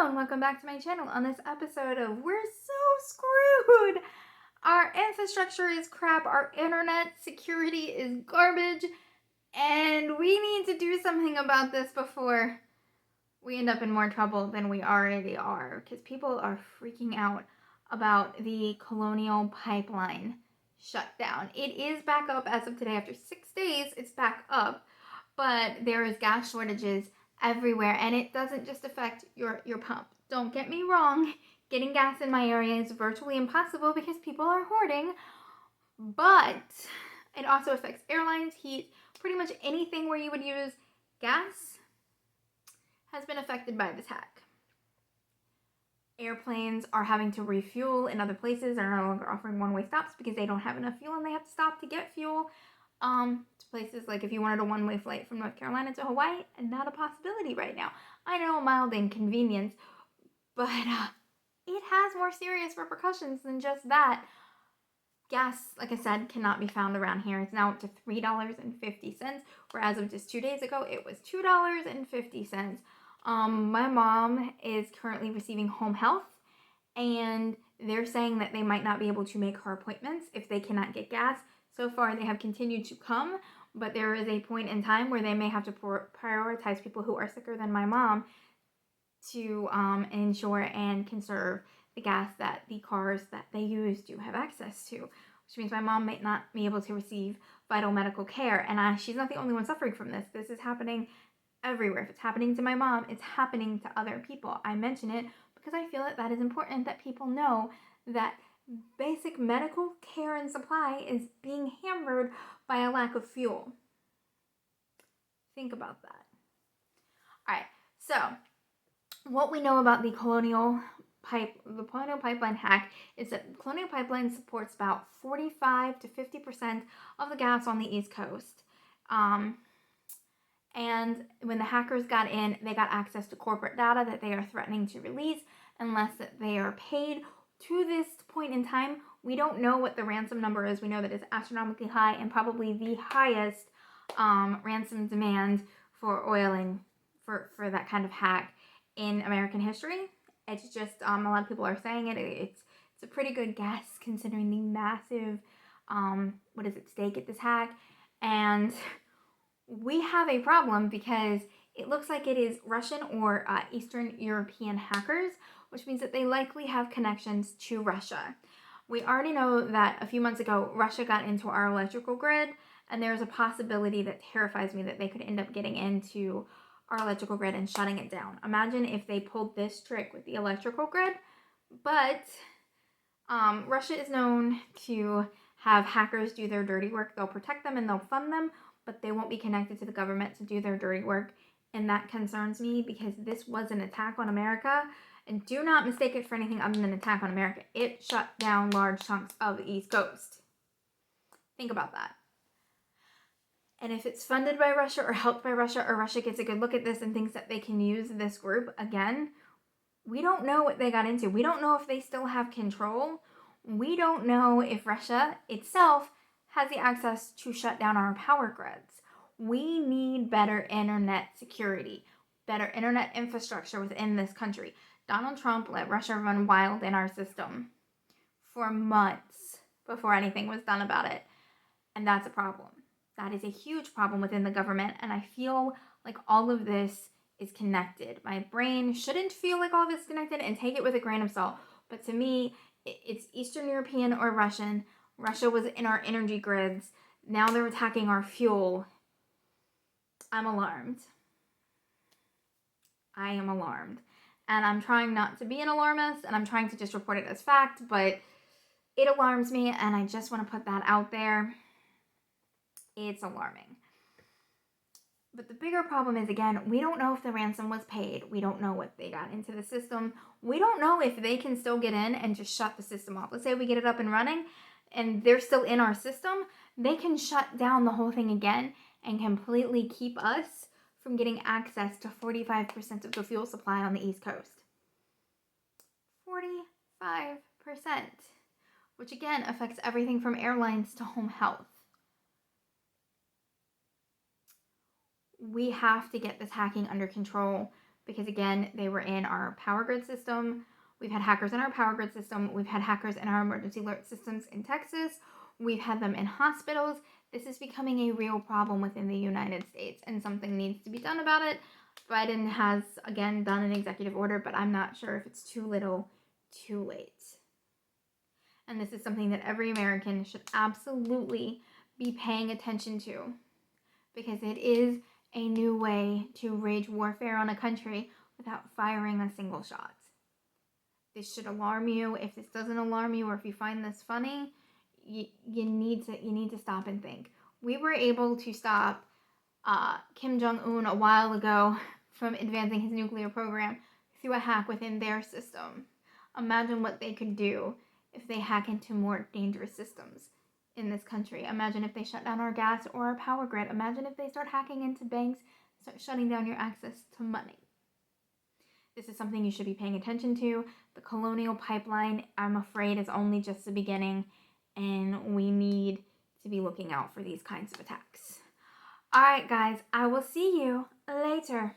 Hello and welcome back to my channel. On this episode of We're So Screwed! Our infrastructure is crap, our internet security is garbage, and we need to do something about this before we end up in more trouble than we already are, because people are freaking out about the Colonial pipeline shutdown. It is back up as of today. After 6 days, it's back up, but there is gas shortages everywhere, and it doesn't just affect your pump. Don't get me wrong, getting gas in my area is virtually impossible because people are hoarding, but it also affects airlines, heat, pretty much anything where you would use gas has been affected by this hack. Airplanes are having to refuel in other places. They're no longer offering one-way stops because they don't have enough fuel and they have to stop to get fuel. To places like if you wanted a one-way flight from North Carolina to Hawaii, not a possibility right now. I know, a mild inconvenience, but it has more serious repercussions than just that. Gas, like I said, cannot be found around here. It's now up to $3.50, whereas of just 2 days ago, it was $2.50. My mom is currently receiving home health, and they're saying that they might not be able to make her appointments if they cannot get gas. So far, they have continued to come, but there is a point in time where they may have to prioritize people who are sicker than my mom to ensure and conserve the gas that the cars that they use do have access to, which means my mom might not be able to receive vital medical care. And she's not the only one suffering from this. This is happening everywhere. If it's happening to my mom, it's happening to other people. I mention it because I feel that is important, that people know that basic medical care and supply is being hampered by a lack of fuel. Think about that. All right, so what we know about the Colonial Pipeline hack is that the Colonial Pipeline supports about 45 to 50% of the gas on the East Coast. And when the hackers got in, they got access to corporate data that they are threatening to release unless they are paid. To this point in time, we don't know what the ransom number is. We know that it's astronomically high and probably the highest ransom demand for oil and for that kind of hack in American history. It's just a lot of people are saying it. It's a pretty good guess considering the massive stake at this hack. And we have a problem because it looks like it is Russian or Eastern European hackers, which means that they likely have connections to Russia. We already know that a few months ago, Russia got into our electrical grid, and there's a possibility that terrifies me that they could end up getting into our electrical grid and shutting it down. Imagine if they pulled this trick with the electrical grid, but Russia is known to have hackers do their dirty work. They'll protect them and they'll fund them, but they won't be connected to the government to do their dirty work. And that concerns me because this was an attack on America. And do not mistake it for anything other than an attack on America. It shut down large chunks of the East Coast. Think about that. And if it's funded by Russia or helped by Russia, or Russia gets a good look at this and thinks that they can use this group again, we don't know what they got into. We don't know if they still have control. We don't know if Russia itself has the access to shut down our power grids. We need better internet security, better internet infrastructure within this country. Donald Trump let Russia run wild in our system for months before anything was done about it. And that's a problem. That is a huge problem within the government. And I feel like all of this is connected. My brain shouldn't feel like all this is connected and take it with a grain of salt. But to me, it's Eastern European or Russian. Russia was in our energy grids. Now they're attacking our fuel. I'm alarmed. I am alarmed. And I'm trying not to be an alarmist, and I'm trying to just report it as fact, but it alarms me, and I just want to put that out there. It's alarming. But the bigger problem is, again, we don't know if the ransom was paid. We don't know what they got into the system. We don't know if they can still get in and just shut the system off. Let's say we get it up and running, and they're still in our system. They can shut down the whole thing again and completely keep us from getting access to 45% of the fuel supply on the East Coast. 45%, which again affects everything from airlines to home health. We have to get this hacking under control because again, they were in our power grid system. We've had hackers in our power grid system. We've had hackers in our emergency alert systems in Texas. We've had them in hospitals. This is becoming a real problem within the United States, and something needs to be done about it. Biden has, again, done an executive order, but I'm not sure if it's too little, too late. And this is something that every American should absolutely be paying attention to, because it is a new way to wage warfare on a country without firing a single shot. This should alarm you. If this doesn't alarm you, or if you find this funny, you need to stop and think. We were able to stop Kim Jong-un a while ago from advancing his nuclear program through a hack within their system. Imagine what they could do if they hack into more dangerous systems in this country. Imagine if they shut down our gas or our power grid. Imagine if they start hacking into banks, start shutting down your access to money. This is something you should be paying attention to. The colonial pipeline, I'm afraid, is only just the beginning, and we need to be looking out for these kinds of attacks. All right, guys, I will see you later.